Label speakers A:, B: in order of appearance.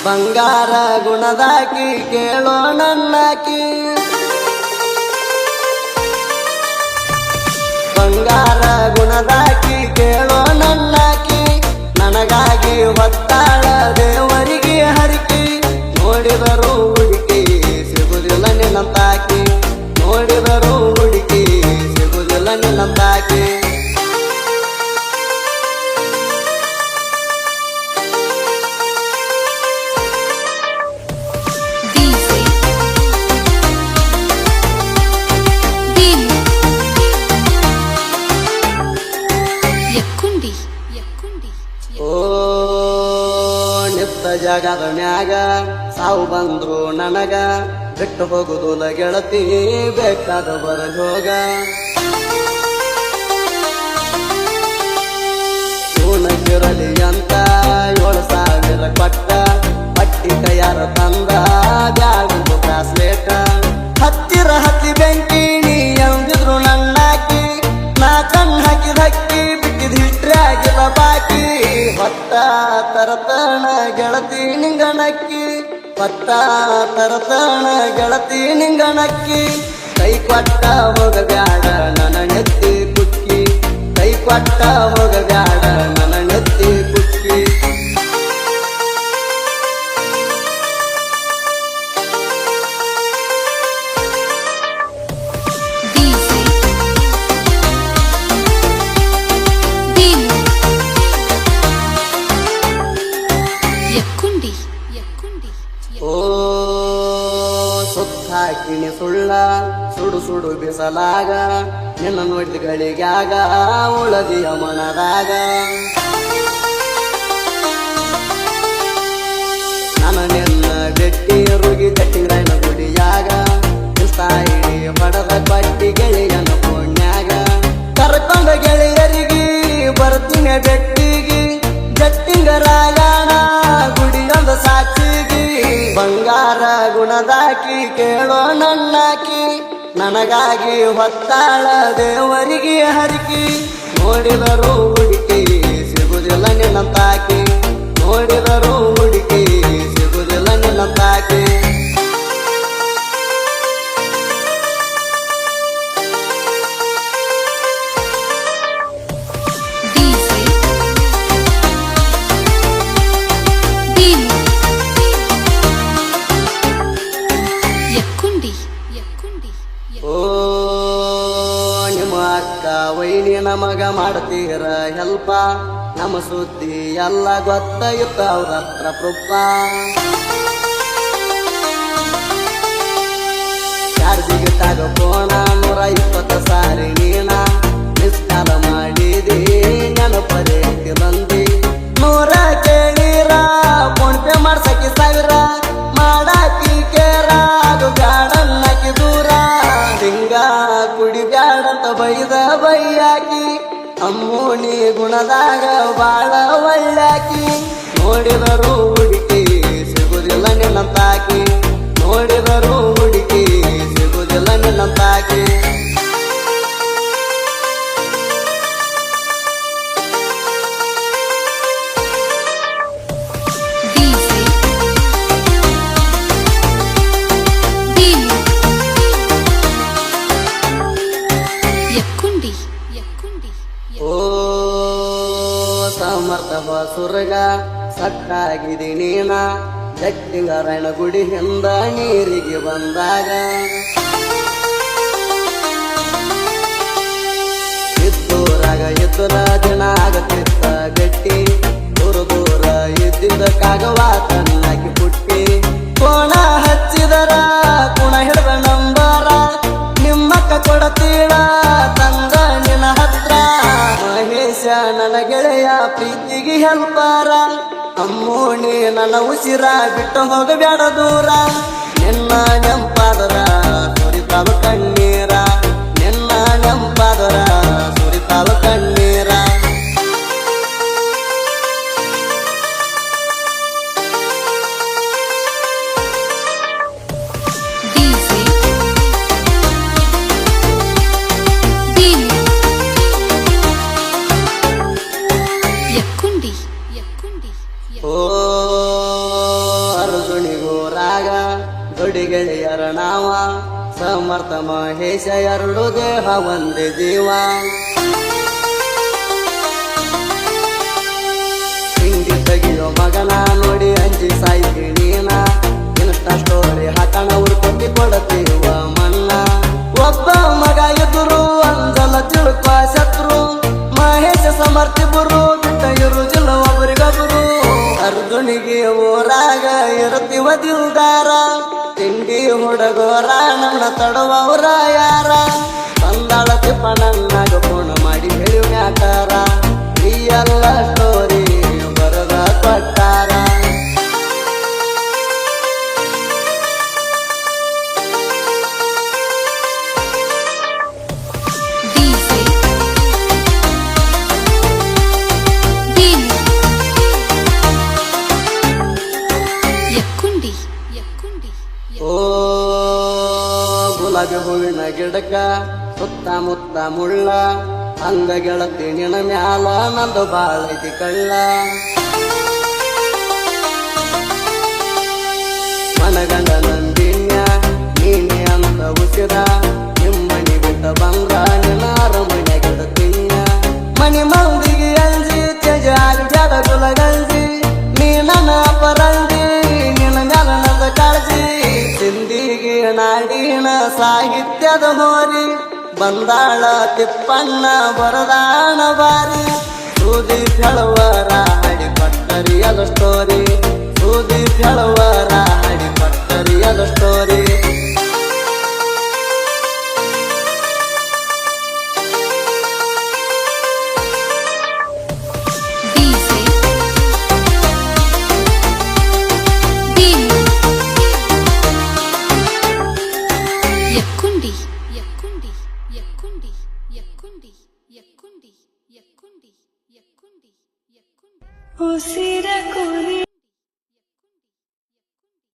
A: ಬಂಗಾರ ಗುಣದಾಕಿ ಕೇಳೋ ನನ್ನಾಕಿ ಬಂಗಾರ ಗುಣದಾಕಿ ಕೇಳೋ ನನ್ನಾಕಿ ನನಗಾಗಿ ಹೊತ್ತಾಳ ದೇವರಿಗೆ ಹರಿಕಿ ನೋಡಿದರು ಹುಡುಕಿ ಸಿಗುದಿಲ್ಲ ನಿನ್ನಂತಾಕಿ ನೋಡಿದರು ಹುಡುಕಿ ಸಿಗುದಿಲ್ಲ ನಿನ್ನಂತಾಕಿ ಜಗದ ಮ್ಯಾಗ ಸಾವು ಬಂದ್ರು ನನಗ ಬಿಟ್ಟು ಹೋಗುದಿಲ್ಲ ಗೆಳತಿ ಬೇಕಾದ ಬರಗೋಗ ಸೂನಕ್ಕಿರಲಿ ಅಂತ 7,000 ಕೊಟ್ಟ ಪಟ್ಟಿ ಕೈಯಾರ ತಂದ ಬ್ಯಾಗುದು ಬ್ರಾಸ್ಲೇಟ ಹತ್ತಿರ ಹತ್ತಿ ಬೆಂಕಿ ನೀ ಎಂದಿದ್ರು ನನ್ನಾಕಿ ನಾ ಕಣ್ ಹಾಕಿದ ಹಕ್ಕಿ ಬಿಟ್ಟಿದ್ ಹಿಟ್ರೆ ಆಗಿಲ್ಲ ಬಾಕಿ ಹೊತ್ತ ತರತಣ ಗೆಳತಿ ನಿಂಗಣಕ್ಕಿ ಹೊತ್ತ ತರತಣ ಗೆಳತಿ ನಿಂಗಣಕ್ಕಿ ಕೈ ಕೊಟ್ಟ ಹೋಗಬ್ಯಾಡ ನನ್ನ ನೆತ್ತಿ ಕುಕ್ಕಿ ಕೈ ಕೊಟ್ಟ ಹೋಗಬ್ಯಾಡ ನನ್ನ ನೆತ್ತಿ ಕುಕ್ಕಿ ಸುತ್ತಾಕಿನಿ ಸುಳ್ಳ ಸುಡು ಸುಡು ಬಿಸಲಾಗ ನಿನ್ನ ನೋಡಿದ ಗಳಿಗ್ಯಾಗ ಉಳದಿಯ ಮನದಾಗ ನನ್ನ ನಿನ್ನ ಬೆಟ್ಟಿ ರುಗಿ ತಟ್ಟಿಂಗ್ರೈನ ಗುಡಿಯಾಗ ಇಡಿ ಬಡದ ಬಟ್ಟಿ ಗೆಳೆಯನ ಪುಣ್ಯಾಗ ಕರ್ಕೊಂಡ ಗೆಳೆಯರಿಗೆ ಬರ್ತೀನಿ ಬೆಟ್ಟಿಗಿ ಜಟ್ಟಿಂಗರಾಗಾಣ ಗುಡಿಯೊಂದ ಸಾಕ್ಷಿಗಿ ಬಂಗಾರ ಗುಣದಾಕಿ ಕೇಳೋ ನನ್ನಾಕಿ ನನಗಾಗಿ ಹೊತ್ತಾಳ ದೇವರಿಗೆ ಹರಿಕಿ ನೋಡಿದರು ಹುಡುಕಿ ಸಿಗುದಿಲ್ಲ ನಿನ್ನಂತಾಕಿ ನೋಡಿದರು ಹುಡುಕಿ ಸಿಗುದಿಲ್ಲ ನಿನ್ನಂತಾಕಿ ವೈನಿ ನಮಗ ಮಾಡ್ತೀರ ಹೆಲ್ಪ ನಮ್ಮ ಸುದ್ದಿ ಎಲ್ಲ ಗೊತ್ತಾಯುತ್ತ ಅವ್ರ ಹತ್ರ ಪ್ರೂಫ ಚಾರ್ಜಿಗೆ ತಾಗ ಫೋನ 120 ಸಾರಿ ನೀನ ಮಿಸ್ ಕಾಲ ಮಾಡಿದಿ ನೆನಪದೇ ಬಂದಿ 100 ಕೇಳಿರ ಫೋನ್ ಪೇ ಮಾಡ್ಸಕಿ 1000 ಮಾಡಾಕಿ ಕೇರ ಅದು ಬ್ಯಾಡನ್ನಕಿ ದೂರ ಹಿಂಗ ಕುಡಿ ಬ್ಯಾಡಂತ ಬೈದ ಬೈಯಾಕಿ ಅಮ್ಮೋಣಿ ಗುಣದಾಗ ಬಾಳ ಒಳ್ಳ್ಯಾಕಿ ನೋಡಿದರು ಹುಡುಕಿ ಸಿಗುದಿಲ್ಲ ನಿನ್ನಂತಾಕಿ ನೋಡಿದರು ಹುಡುಕಿ ಸಿಗುದಿಲ್ಲ ನಿನ್ನಂತಾಕಿ ಸಮರ್ಥ ಬಸುರ್ಗ ಸಟ್ಟಾಗಿದಿ ನೀನ ಜಟ್ಟಿಂಗರಣ ಗುಡಿ ಹಿಂದ ನೀರಿಗೆ ಬಂದಾಗ ಇದ್ದೂರಾಗ ಇದ್ದುರ ದಿನ ಆಗತ್ತಿತ್ತ ಗಟ್ಟಿ ದೂರ ಇದ್ದಿದ್ದಕ್ಕಾಗವ ತನ್ನಾಗಿ ಪುಟ್ಟಿ ಕೋಣ ಹಚ್ಚಿದರ ಕುಣ ಹಿಡಿದ ನಂಬರ ನಿಮ್ಮಕ್ಕ ಕೊಡತೀಳ ತಂದ ನಿನ್ನ ಹತ್ರ ಮಹೇಶ ನನ್ನ ಗೆಳೆಯ ಪ್ರೀತಿಗೆ ಹೆಲ್ಪಾರ ಅಮ್ಮೋಣಿ ನನ್ನ ಉಸಿರ ಬಿಟ್ಟು ಹೋಗಬ್ಯಾಡ ದೂರ ನಿನ್ನ ನೆಂಪಾದರ ಸುರಿತಾವ ಕಣ್ಣೀರ ನಿನ್ನ ನೆಂಪಾದರ ಸುರಿತಾವ ಕಣ್ಣೀರ ಸಮರ್ಥ ಮಹೇಶ ಎರಡು ದೇಹ ಒಂದೇ ಜೀವ ಹಿಂಡಿ ತೆಗಿಯೋ ಮಗನ ನೋಡಿ ಅಂಜಿ ಸಾಯ್ತಿ ನೀನ ಇನ್ಸ್ಟಾ ಸ್ಟೋರಿ ಹಾಕಣ ಉಳ್ಕೊಟ್ಟಿ ಕೊಡತೀವ ಮನ್ನ ಒಬ್ಬ ಮಗ ಎದುರು ಅಂಜಲ ತಿಳ್ಕ ಶತ್ರು ಮಹೇಶ ಸಮರ್ಥಿ ಬರು ಬಿಟ್ಟ ಇರುವುದಿಲ್ಲ ಒಬ್ಬರಿಗೊಬ್ಬರು ಅರ್ಜುನಿಗೆ ಊರಾಗ ಇರುತ್ತೀವ ದಿಲ್ದಾರ ತಿಂಡಿ ಹುಡುಗೋರ ನನ್ನ ತಡುವವ್ರ ಯಾರ ತಂದಾಳ ತಿಪ್ಪ ನನ್ನಾಗ ಫೋನ್ ಮಾಡಿ ಹೇಳಿ ಮ್ಯಾಕಾರ ಈ ಎಲ್ಲ ಸ್ಟೋರಿ ಬರದ ಕೊಟ್ಟಾರ ಓ ಗುಲಾಬಿ ಹೂವಿನ ಗಿಡಕ ಸುತ್ತಮುತ್ತ ಮುಳ್ಳ ಹಂಗ ಗೆಳತಿ ನಿನ ಮ್ಯಾಲ ನಂದು ಬಾಳೈತಿ ಕಳ್ಳ ಮನಗಂಡ ನಂದಿನ್ಯ ನೀನೆ ಅಂತ ಉಸಿರ ನಿಮ್ಮನಿ ಬಿಟ್ಟ ಬಂದ್ರ ನಿನ್ನ ಅರಮನೆ ಗೆಳತಿನ್ಯ ಮನಿ ಮಂದಿಗೆ ಅಂಜಿ ತೇಜ ಆಗ್ಯಾದ ಗುಲಗಂಜಿ ನೀ ನನ್ನ ಅಪರಂಜಿ ನಿನ್ನ ಮ್ಯಾಲ ನಂದ ಕಾಳಜಿ ಸಿಂದಿಗೆ ನಾಡಿನ ಸಾಹಿತ್ಯದ ಹೋರಿ ಬಂದಾಳ ತಿಪ್ಪಣ್ಣ ಬರದಾಣ ಬಾರಿ ಸೂದಿ ತೆಳವರ ಹಡಿ ಪಟ್ಟರಿಯದ ಸ್ಟೋರಿ ಸೂದಿ ತೆಳವರ ಹಡಿ ಪಟ್ಟರಿಯದ ಸ್ಟೋರಿ
B: ಉಸಿರ ಕುರಿ